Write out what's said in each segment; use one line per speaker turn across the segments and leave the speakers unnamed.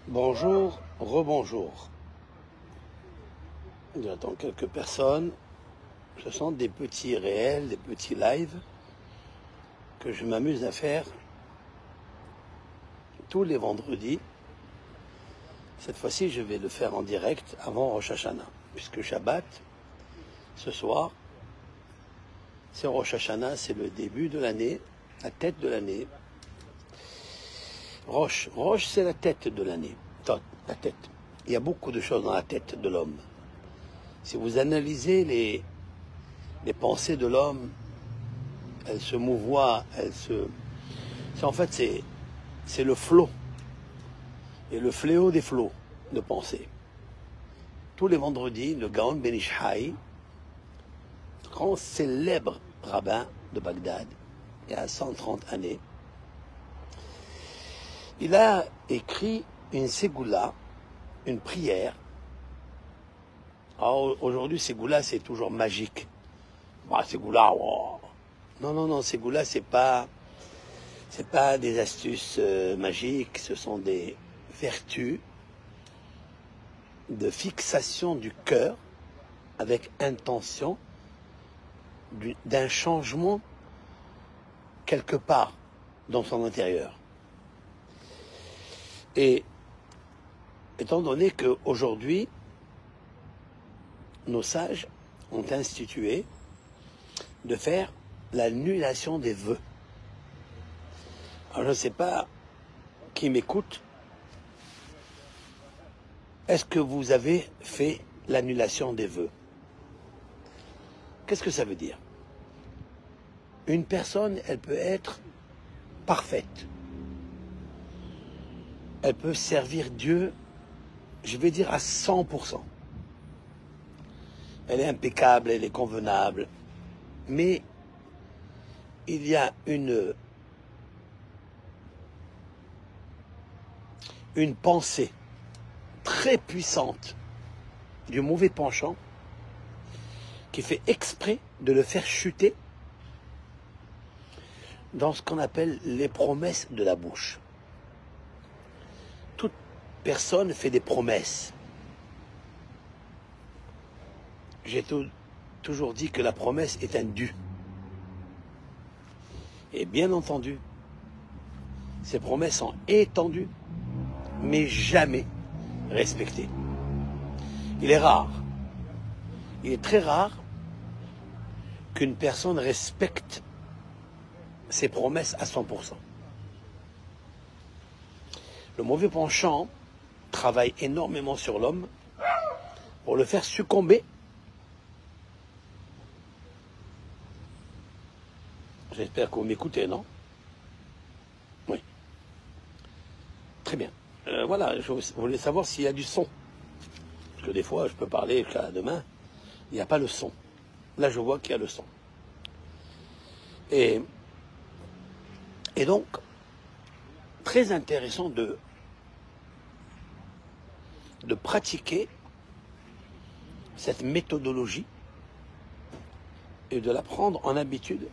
Bonjour, rebonjour. J'attends quelques personnes. Ce sont des petits réels, des petits lives que je m'amuse à faire tous les vendredis. Cette fois-ci, je vais le faire en direct avant Rosh Hashanah, puisque Shabbat, ce soir, c'est Rosh Hashanah, c'est le début de l'année, la tête de l'année. Rosh, c'est la tête de l'année. La tête. Il y a beaucoup de choses dans la tête de l'homme. Si vous analysez les pensées de l'homme, elles se mouvoient, en fait, c'est le flot et le fléau des flots de pensée. Tous les vendredis, le Gaon Ben Ish Hai, grand célèbre rabbin de Bagdad, il y a 130 années, il a écrit une ségoula, une prière. Alors aujourd'hui, ségoula, c'est toujours magique. Bah, ségoula, oh. Non, ségoula, c'est pas des astuces magiques, ce sont des vertus de fixation du cœur avec intention d'un changement quelque part dans son intérieur. Et étant donné qu'aujourd'hui, nos sages ont institué de faire l'annulation des vœux. Alors je ne sais pas qui m'écoute. Est-ce que vous avez fait l'annulation des vœux? Qu'est-ce que ça veut dire? Une personne, elle peut être parfaite. Elle peut servir Dieu, je vais dire à 100%. Elle est impeccable, elle est convenable. Mais il y a une pensée très puissante du mauvais penchant qui fait exprès de le faire chuter dans ce qu'on appelle les promesses de la bouche. Toute personne fait des promesses. J'ai toujours dit que la promesse est un dû. Et bien entendu, ces promesses sont étendues, mais jamais respectées. Il est très rare qu'une personne respecte ses promesses à 100%. Le mauvais penchant travaille énormément sur l'homme pour le faire succomber. J'espère que vous m'écoutez, non? Oui. Très bien. Voilà, je voulais savoir s'il y a du son. Parce que des fois, je peux parler jusqu'à demain, il n'y a pas le son. Là, je vois qu'il y a le son. Et donc, très intéressant de pratiquer cette méthodologie et de la prendre en habitude,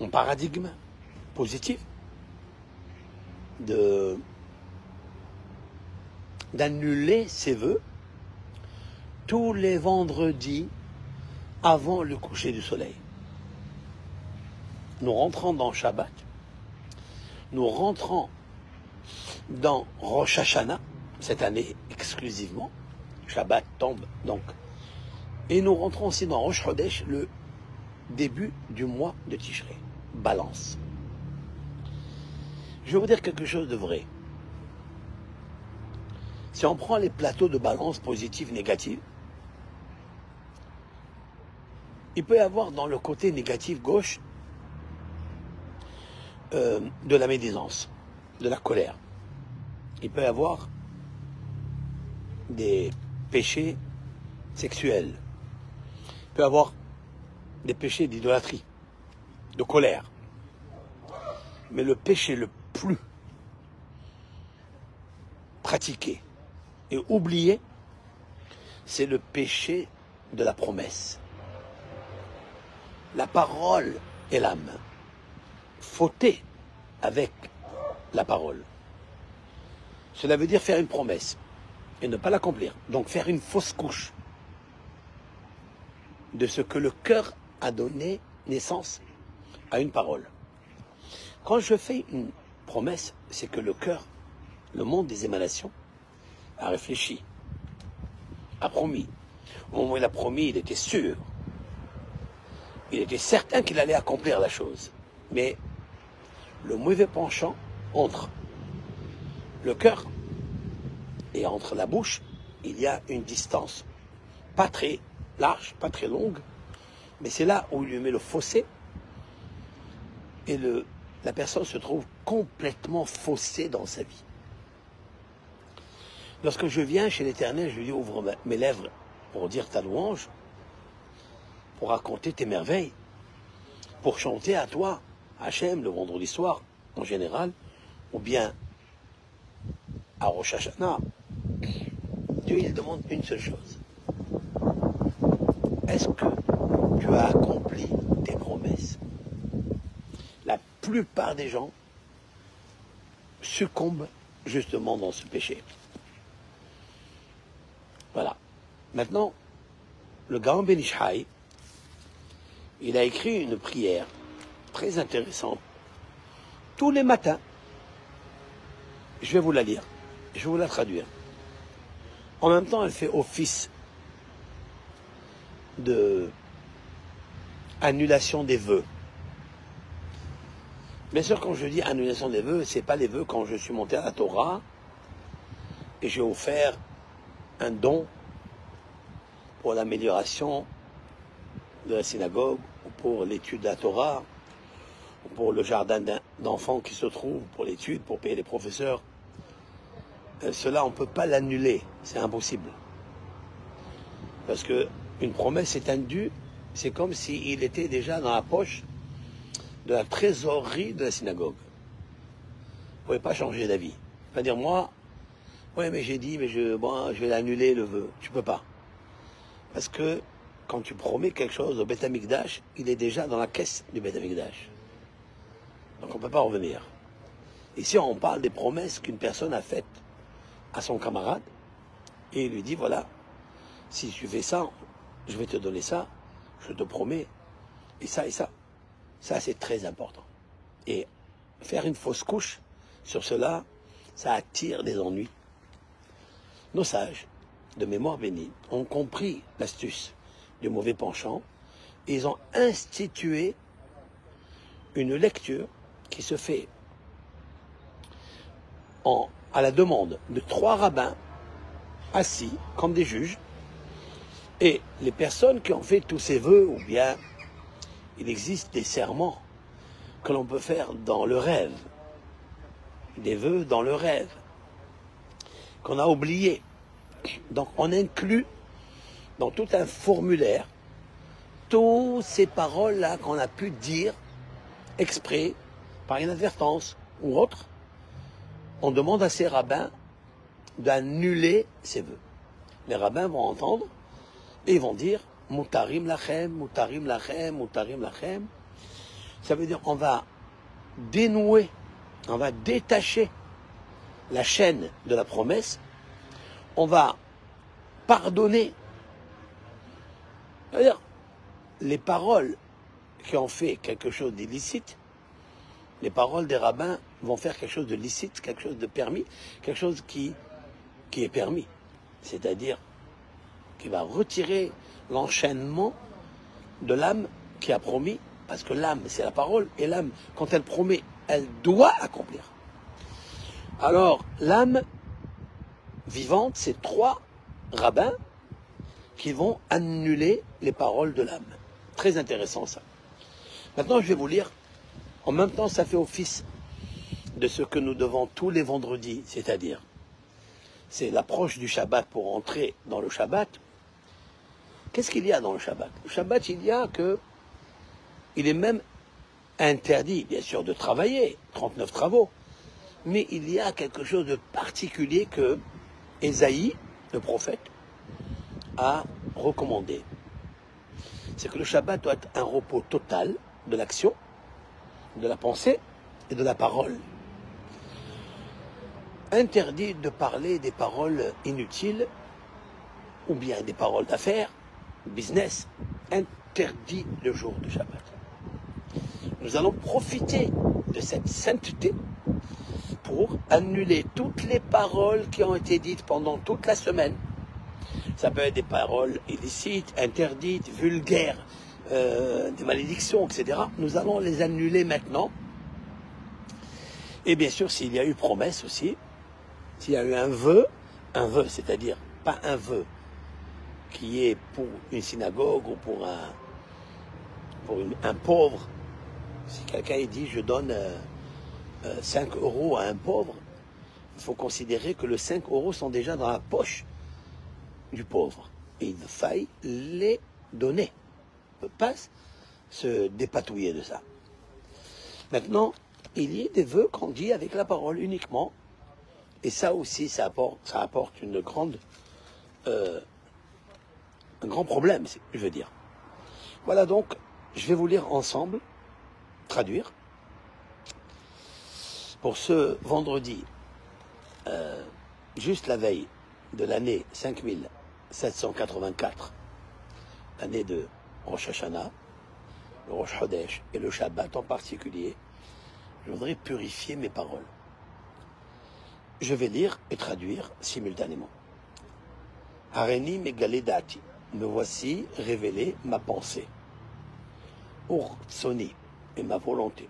en paradigme positif, d'annuler ses vœux tous les vendredis avant le coucher du soleil. Nous rentrons dans Shabbat, nous rentrons dans Rosh Hashanah, cette année exclusivement, Shabbat tombe donc, et nous rentrons aussi dans Rosh Chodesh, le début du mois de Tishrei, balance. Je vais vous dire quelque chose de vrai. Si on prend les plateaux de balance positive, négative, il peut y avoir dans le côté négatif gauche de la médisance, de la colère. Il peut y avoir des péchés sexuels. Il peut y avoir des péchés d'idolâtrie, de colère. Mais le péché le plus pratiqué et oublié, c'est le péché de la promesse. La parole et l'âme. Fauter avec la parole. Cela veut dire faire une promesse et ne pas l'accomplir. Donc faire une fausse couche de ce que le cœur a donné naissance à une parole. Quand je fais une promesse, c'est que le cœur, le monde des émanations, a réfléchi, a promis. Au moment où il a promis, il était sûr. Il était certain qu'il allait accomplir la chose. Mais le mauvais penchant entre le cœur et entre la bouche, il y a une distance pas très large, pas très longue, mais c'est là où il lui met le fossé et la personne se trouve complètement faussée dans sa vie. Lorsque je viens chez l'Éternel, je lui dis ouvre mes lèvres pour dire ta louange, pour raconter tes merveilles, pour chanter à toi, Hachem, le vendredi soir en général, ou bien à Rosh Hashanah. Dieu, il demande une seule chose. Est-ce que tu as accompli tes promesses? La plupart des gens succombent justement dans ce péché. Voilà. Maintenant, le Gaon Ben Ish Chai, il a écrit une prière très intéressante tous les matins. Je vais vous la lire, je vais vous la traduire. En même temps, elle fait office de annulation des vœux. Bien sûr, quand je dis annulation des vœux, ce n'est pas les vœux quand je suis monté à la Torah et j'ai offert un don pour l'amélioration de la synagogue, ou pour l'étude de la Torah, ou pour le jardin d'enfants qui se trouve, pour l'étude, pour payer les professeurs. Cela, on ne peut pas l'annuler, c'est impossible. Parce qu'une promesse est un dû, c'est comme s'il était déjà dans la poche de la trésorerie de la synagogue. Vous ne pouvez pas changer d'avis. Pas dire, moi, oui, mais j'ai dit, mais je vais l'annuler le vœu. Tu ne peux pas. Parce que quand tu promets quelque chose au Beth Amikdash, il est déjà dans la caisse du Beth Amikdash. Donc on ne peut pas revenir. Ici, on parle des promesses qu'une personne a faites à son camarade et il lui dit, voilà, si tu fais ça, je vais te donner ça, je te promets, et ça et ça. Ça, c'est très important. Et faire une fausse couche sur cela, ça attire des ennuis. Nos sages, de mémoire bénie, ont compris l'astuce du mauvais penchant et ils ont institué une lecture qui se fait à la demande de 3 rabbins assis comme des juges, et les personnes qui ont fait tous ces vœux, ou bien il existe des serments que l'on peut faire dans le rêve, des vœux dans le rêve, qu'on a oubliés. Donc on inclut dans tout un formulaire toutes ces paroles-là qu'on a pu dire exprès, par inadvertance ou autre. On demande à ces rabbins d'annuler ces vœux. Les rabbins vont entendre et ils vont dire Mutarim lachem, mutarim lachem, mutarim lachem. Ça veut dire on va dénouer, on va détacher la chaîne de la promesse, on va pardonner. C'est-à-dire, les paroles qui ont fait quelque chose d'illicite, les paroles des rabbins vont faire quelque chose de licite, quelque chose de permis, quelque chose qui est permis. C'est-à-dire qui va retirer l'enchaînement de l'âme qui a promis, parce que l'âme, c'est la parole, et l'âme, quand elle promet, elle doit accomplir. Alors, l'âme vivante, c'est 3 rabbins qui vont annuler les paroles de l'âme. Très intéressant ça. Maintenant, je vais vous lire. En même temps, ça fait office de ce que nous devons tous les vendredis, c'est-à-dire, c'est l'approche du Shabbat pour entrer dans le Shabbat. Qu'est-ce qu'il y a dans le Shabbat? Le Shabbat, il y a que, il est même interdit, bien sûr, de travailler, 39 travaux, mais il y a quelque chose de particulier que Ésaïe, le prophète, a recommandé. C'est que le Shabbat doit être un repos total de l'action, de la pensée et de la parole. interdit de parler des paroles inutiles ou bien des paroles d'affaires, business, interdit le jour de Shabbat. Nous allons profiter de cette sainteté pour annuler toutes les paroles qui ont été dites pendant toute la semaine. Ça peut être des paroles illicites, interdites, vulgaires, des malédictions, etc. Nous allons les annuler maintenant. Et bien sûr, s'il y a eu promesse aussi, s'il y a eu un vœu, c'est-à-dire pas un vœu qui est pour une synagogue ou pour un pauvre. Si quelqu'un dit je donne 5 euros à un pauvre, il faut considérer que les 5 euros sont déjà dans la poche du pauvre. Et il faille les donner. On ne peut pas se dépatouiller de ça. Maintenant, il y a des vœux qu'on dit avec la parole uniquement. Et ça aussi, ça apporte un grand problème, je veux dire. Voilà donc, je vais vous lire ensemble, traduire. Pour ce vendredi, juste la veille de l'année 5784, l'année de Rosh Hashanah, le Rosh Chodesh et le Shabbat en particulier, je voudrais purifier mes paroles. Je vais lire et traduire simultanément. Hareni megale dati, me voici révélé ma pensée. Ursoni, et ma volonté.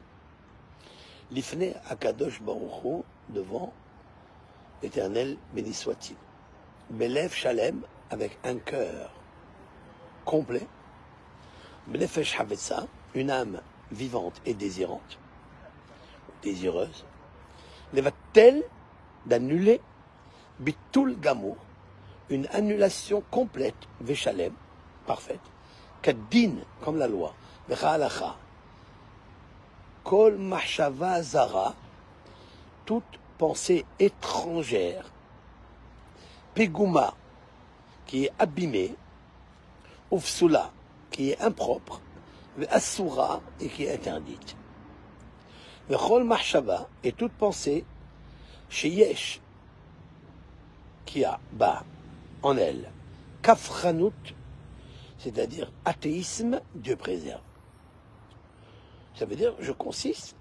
L'ifne akadosh baruch hu, devant l'Éternel, béni soit-il. Belev shalem, avec un cœur complet. Benefesh havetza, une âme vivante et désirante, désireuse. Levatel, d'annuler. Bitul gamour, une annulation complète, veshalem, parfaite. Kaddin, comme la loi. Vechalacha. Kol machava zara, toute pensée étrangère. Peguma, qui est abîmée. Ufsula, qui est impropre. Asura, et qui est interdite. Vechol machava, et toute pensée, sheyesh, qui a bas en elle, kafranout, c'est-à-dire athéisme, Dieu préserve. Ça veut dire, je consiste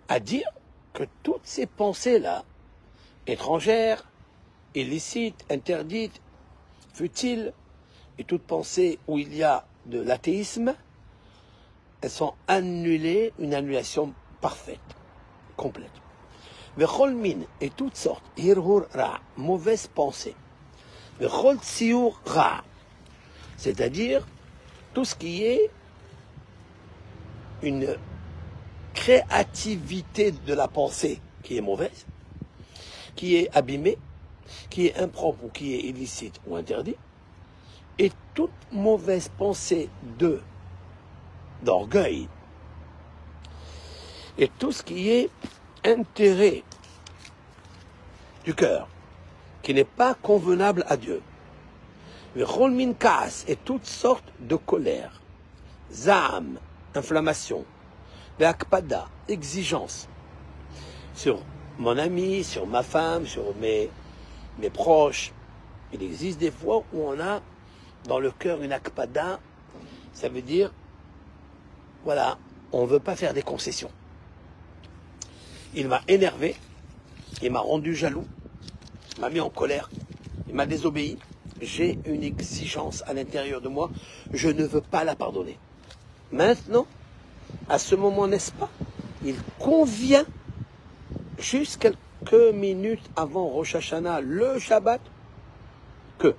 à dire que toutes ces pensées-là, étrangères, illicites, interdites, futiles, et toutes pensées où il y a de l'athéisme, elles sont annulées, une annulation parfaite, complète. Vechol min, et toutes sortes, hirhur ra, mauvaise pensée. Vechol tsiur ra, c'est-à-dire tout ce qui est une créativité de la pensée qui est mauvaise, qui est abîmée, qui est impropre ou qui est illicite ou interdit, et toute mauvaise pensée d'orgueil, et tout ce qui est intérêt du cœur, qui n'est pas convenable à Dieu. Vechol min kaas, et toutes sortes de colère, zam, inflammation, ve'akpada, exigence, sur mon ami, sur ma femme, sur mes proches. Il existe des fois où on a dans le cœur une akpada, ça veut dire, voilà, on ne veut pas faire des concessions. Il m'a énervé, il m'a rendu jaloux, il m'a mis en colère, il m'a désobéi. J'ai une exigence à l'intérieur de moi, je ne veux pas la pardonner. Maintenant, à ce moment, n'est-ce pas, il convient, juste quelques minutes avant Rosh Hashanah, le Shabbat, que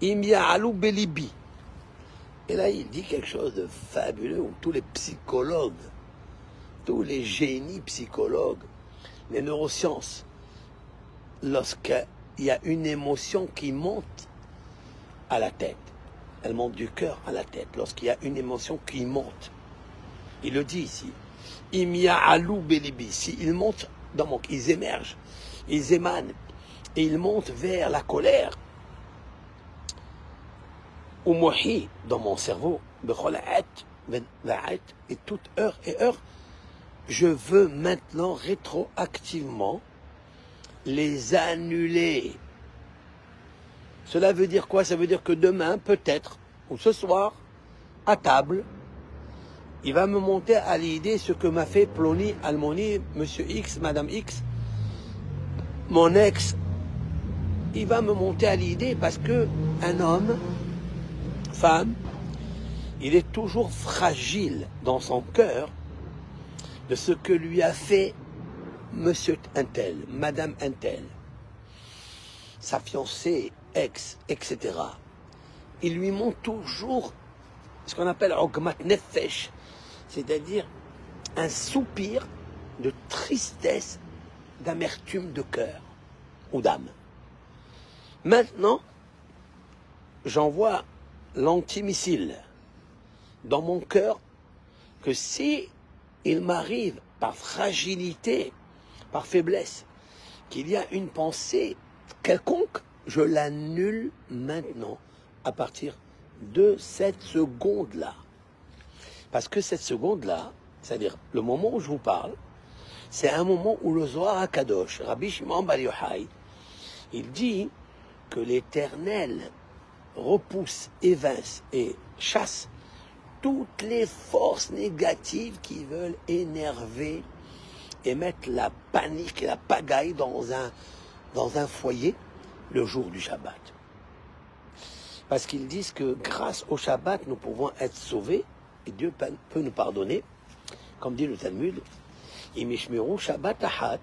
Imya alou belibi. Et là, il dit quelque chose de fabuleux où tous les psychologues, tous les génies psychologues, les neurosciences, lorsqu'il y a une émotion qui monte à la tête, elle monte du cœur à la tête, lorsqu'il y a une émotion qui monte, il le dit ici, Imya alou belibi, s'ils montent dans mon cœur, ils émergent, ils émanent, et ils montent vers la colère, ou mohi, dans mon cerveau, et toute heure et heure, je veux maintenant rétroactivement les annuler. Cela veut dire quoi? Ça veut dire que demain, peut-être, ou ce soir, à table, il va me monter à l'idée ce que m'a fait Ploni, Almoni, Monsieur X, Madame X, mon ex. Il va me monter à l'idée parce que un homme, femme, il est toujours fragile dans son cœur de ce que lui a fait Monsieur Untel, Madame Untel, sa fiancée, ex, etc. Ils lui montrent toujours ce qu'on appelle Ogmat Nefesh, c'est-à-dire un soupir de tristesse, d'amertume de cœur ou d'âme. Maintenant, j'envoie l'antimissile dans mon cœur que si il m'arrive par fragilité, par faiblesse, qu'il y a une pensée quelconque, je l'annule maintenant à partir de cette seconde-là. Parce que cette seconde-là, c'est-à-dire le moment où je vous parle, c'est un moment où le Zohar HaKadosh, Rabbi Shimon Bar Yochai, il dit que l'Éternel repousse, évince et chasse toutes les forces négatives qui veulent énerver et mettre la panique et la pagaille dans un foyer le jour du Shabbat. Parce qu'ils disent que grâce au Shabbat, nous pouvons être sauvés et Dieu peut nous pardonner. Comme dit le Talmud, Imishmeru Shabbat Ahat,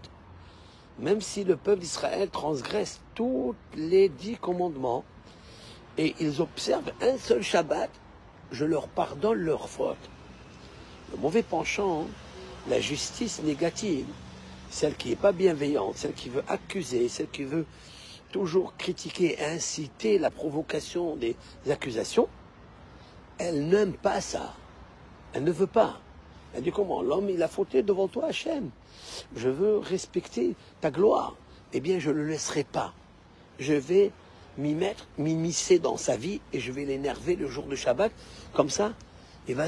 même si le peuple d'Israël transgresse tous les 10 commandements et ils observent un seul Shabbat, je leur pardonne leurs fautes. Le mauvais penchant, la justice négative, celle qui n'est pas bienveillante, celle qui veut accuser, celle qui veut toujours critiquer et inciter la provocation des accusations, elle n'aime pas ça. Elle ne veut pas. Elle dit comment? L'homme, il a fauté devant toi, Hachem. Je veux respecter ta gloire. Eh bien, je ne le laisserai pas. Je vais m'immiscer dans sa vie et je vais l'énerver le jour de Shabbat. Comme ça, il va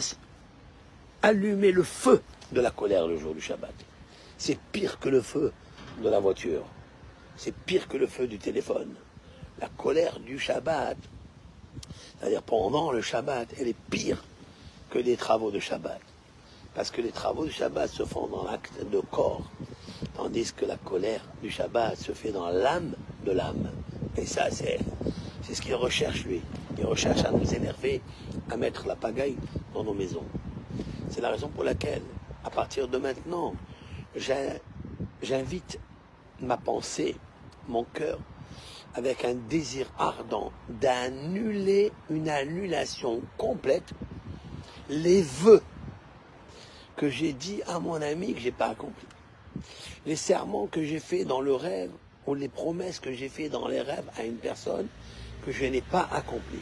allumer le feu de la colère le jour du Shabbat. C'est pire que le feu de la voiture. C'est pire que le feu du téléphone. La colère du Shabbat, c'est-à-dire pendant le Shabbat, elle est pire que les travaux de Shabbat. Parce que les travaux du Shabbat se font dans l'acte de corps, tandis que la colère du Shabbat se fait dans l'âme de l'âme. Et ça, c'est ce qu'il recherche, lui. Il recherche à nous énerver, à mettre la pagaille dans nos maisons. C'est la raison pour laquelle, à partir de maintenant, j'invite ma pensée, mon cœur, avec un désir ardent d'annuler une annulation complète, les vœux que j'ai dit à mon ami que je n'ai pas accompli, les serments que j'ai faits dans le rêve ou les promesses que j'ai faites dans les rêves à une personne que je n'ai pas accompli,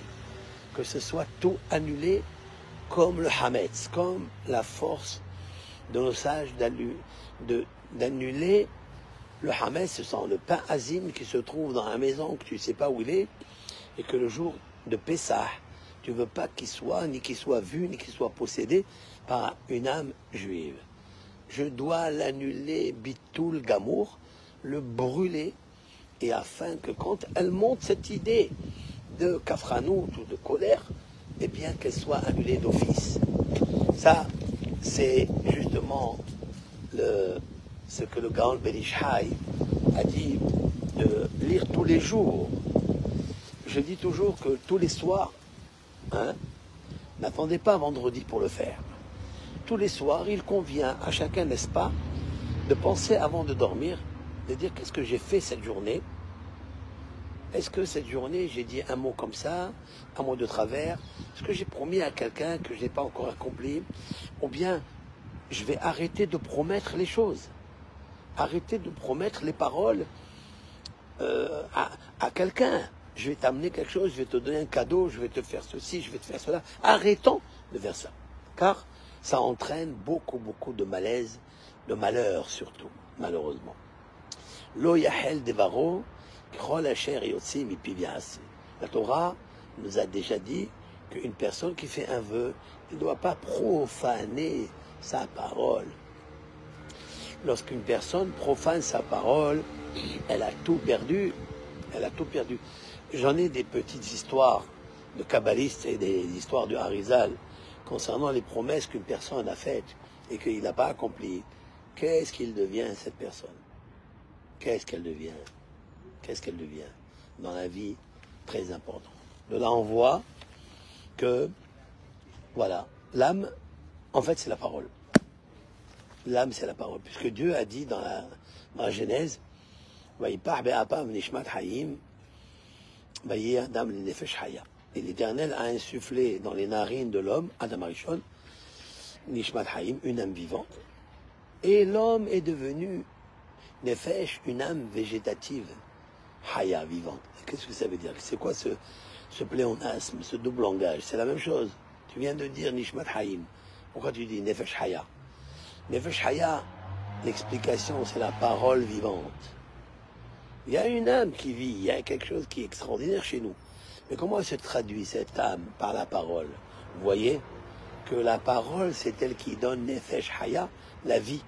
que ce soit tout annulé comme le Hametz, comme la force de nos sages d'annuler le Hametz, ce sont le pain azim qui se trouve dans la maison que tu ne sais pas où il est et que le jour de Pessah, tu ne veux pas qu'il soit, ni qu'il soit vu, ni qu'il soit possédé par une âme juive. Je dois l'annuler, Bitoul Gamour, le brûler, et afin que quand elle monte cette idée de kafranout ou de colère, eh bien qu'elle soit annulée d'office. Ça, c'est justement ce que le Gaon Ben Ishai a dit de lire tous les jours. Je dis toujours que tous les soirs, n'attendez pas vendredi pour le faire. Tous les soirs, il convient à chacun, n'est-ce pas, de penser avant de dormir, de dire qu'est-ce que j'ai fait cette journée. Est-ce que cette journée, j'ai dit un mot comme ça, un mot de travers? Est-ce que j'ai promis à quelqu'un que je n'ai pas encore accompli? Ou bien, je vais arrêter de promettre les choses. Arrêter de promettre les paroles à quelqu'un. Je vais t'amener quelque chose, je vais te donner un cadeau, je vais te faire ceci, je vais te faire cela. Arrêtons de faire ça. Car ça entraîne beaucoup, beaucoup de malaise, de malheur surtout, malheureusement. Lo yahel devaro, krol asher yotzi mipiv ya'aseh. La Torah nous a déjà dit qu'une personne qui fait un vœu ne doit pas profaner sa parole. Lorsqu'une personne profane sa parole, elle a tout perdu. Elle a tout perdu. J'en ai des petites histoires de kabbalistes et des histoires du Harizal concernant les promesses qu'une personne a faites et qu'il n'a pas accomplies. Qu'est-ce qu'il devient, cette personne? Qu'est-ce qu'elle devient? Qu'est-ce qu'elle devient dans la vie? Très important. De là, on voit que, voilà, l'âme, en fait, c'est la parole. L'âme, c'est la parole. Puisque Dieu a dit dans la Genèse, et l'Éternel a insufflé dans les narines de l'homme, Adam Arishon, Nishmat Haïm, une âme vivante. Et l'homme est devenu Nefesh, une âme végétative, Haya, vivante. Qu'est-ce que ça veut dire? C'est quoi ce pléonasme, ce double langage? C'est la même chose. Tu viens de dire Nishmat Haïm. Pourquoi tu dis Nefesh Haya? Nefesh Haya, l'explication, c'est la parole vivante. Il y a une âme qui vit, il y a quelque chose qui est extraordinaire chez nous. Mais comment se traduit cette âme par la parole? Vous voyez que la parole, c'est elle qui donne Nefesh Haya, la vie.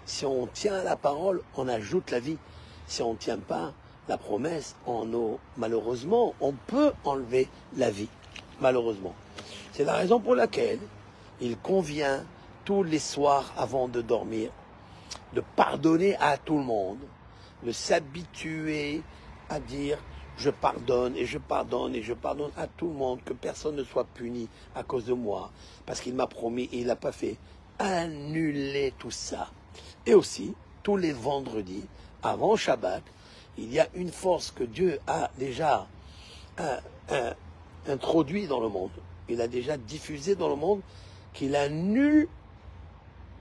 Si on tient à la parole, on ajoute la vie. Si on ne tient pas la promesse, malheureusement, on peut enlever la vie. Malheureusement. C'est la raison pour laquelle il convient tous les soirs avant de dormir de pardonner à tout le monde, de s'habituer à dire je pardonne et je pardonne et je pardonne à tout le monde, que personne ne soit puni à cause de moi, parce qu'il m'a promis et il n'a pas fait. Annuler tout ça. Et aussi, tous les vendredis, avant Shabbat, il y a une force que Dieu a déjà introduit dans le monde. Il a déjà diffusé dans le monde qu'il annule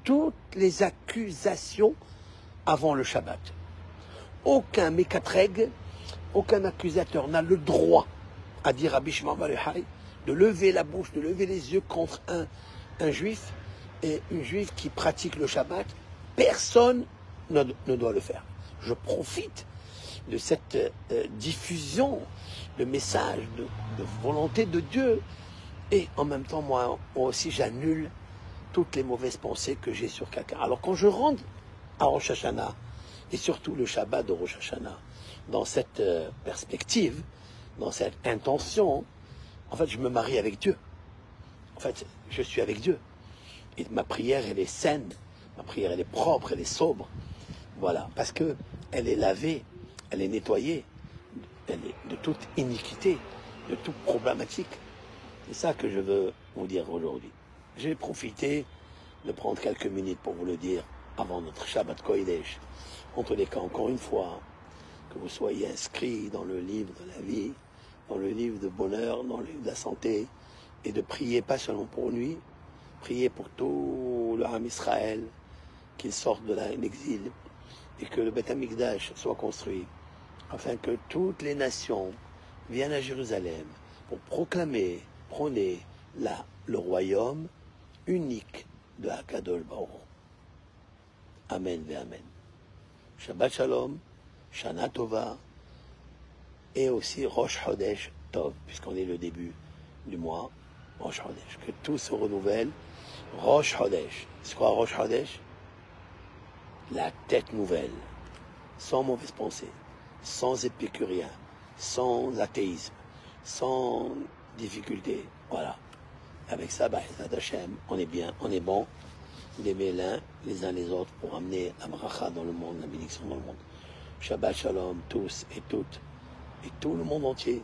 toutes les accusations avant le Shabbat. Aucun mécatreg, aucun accusateur n'a le droit à dire à Bishma Balehai de lever la bouche, de lever les yeux contre un juif et une juive qui pratique le Shabbat. Personne ne doit le faire. Je profite de cette diffusion de messages, de volonté de Dieu, et en même temps, moi aussi, j'annule toutes les mauvaises pensées que j'ai sur quelqu'un. Alors quand je rentre à Rosh Hashanah, et surtout le Shabbat de Rosh Hashanah, dans cette perspective, dans cette intention, en fait, je me marie avec Dieu. En fait, je suis avec Dieu. Et ma prière, elle est saine, ma prière, elle est propre, elle est sobre. Voilà, parce que elle est lavée, elle est nettoyée, elle est de toute iniquité, de toute problématique. C'est ça que je veux vous dire aujourd'hui. J'ai profité de prendre quelques minutes pour vous le dire avant notre Shabbat Kodesh. En tous les cas, encore une fois, que vous soyez inscrits dans le livre de la vie, dans le livre de bonheur, dans le livre de la santé, et de prier pas seulement pour lui, prier pour tout le Ham Israël, qu'il sorte de l'exil, et que le Beth Amikdash soit construit, afin que toutes les nations viennent à Jérusalem pour proclamer, prôner le royaume unique de Hakadosh Baruch Hu. Amen ve Amen. Shabbat Shalom, Shana Tova, et aussi Rosh Chodesh Tov, puisqu'on est le début du mois, Rosh Chodesh. Que tout se renouvelle. Rosh Chodesh. C'est quoi Rosh Chodesh? La tête nouvelle, sans mauvaise pensée, sans épicurien, sans athéisme, sans difficulté. Voilà. Avec ça, Hashem, on est bien, on est bon d'aimer les uns les autres pour amener la bracha dans le monde, la bénédiction dans le monde. Shabbat Shalom, tous et toutes, et tout le monde entier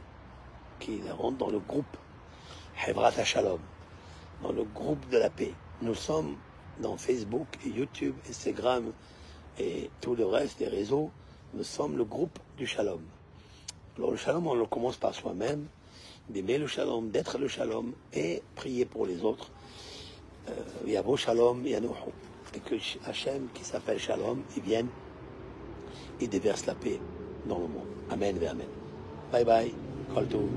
qui rentre dans le groupe Hevrat HaShalom, dans le groupe de la paix. Nous sommes dans Facebook et YouTube, Instagram et tout le reste des réseaux. Nous sommes le groupe du Shalom. Alors le Shalom, on le commence par soi-même, d'aimer le Shalom, d'être le Shalom et prier pour les autres. Yavo Shalom Yanuhu. Et que Hachem, qui s'appelle Shalom, il vienne et déverse la paix dans le monde. Amen ve Amen. Bye bye. Kol tov.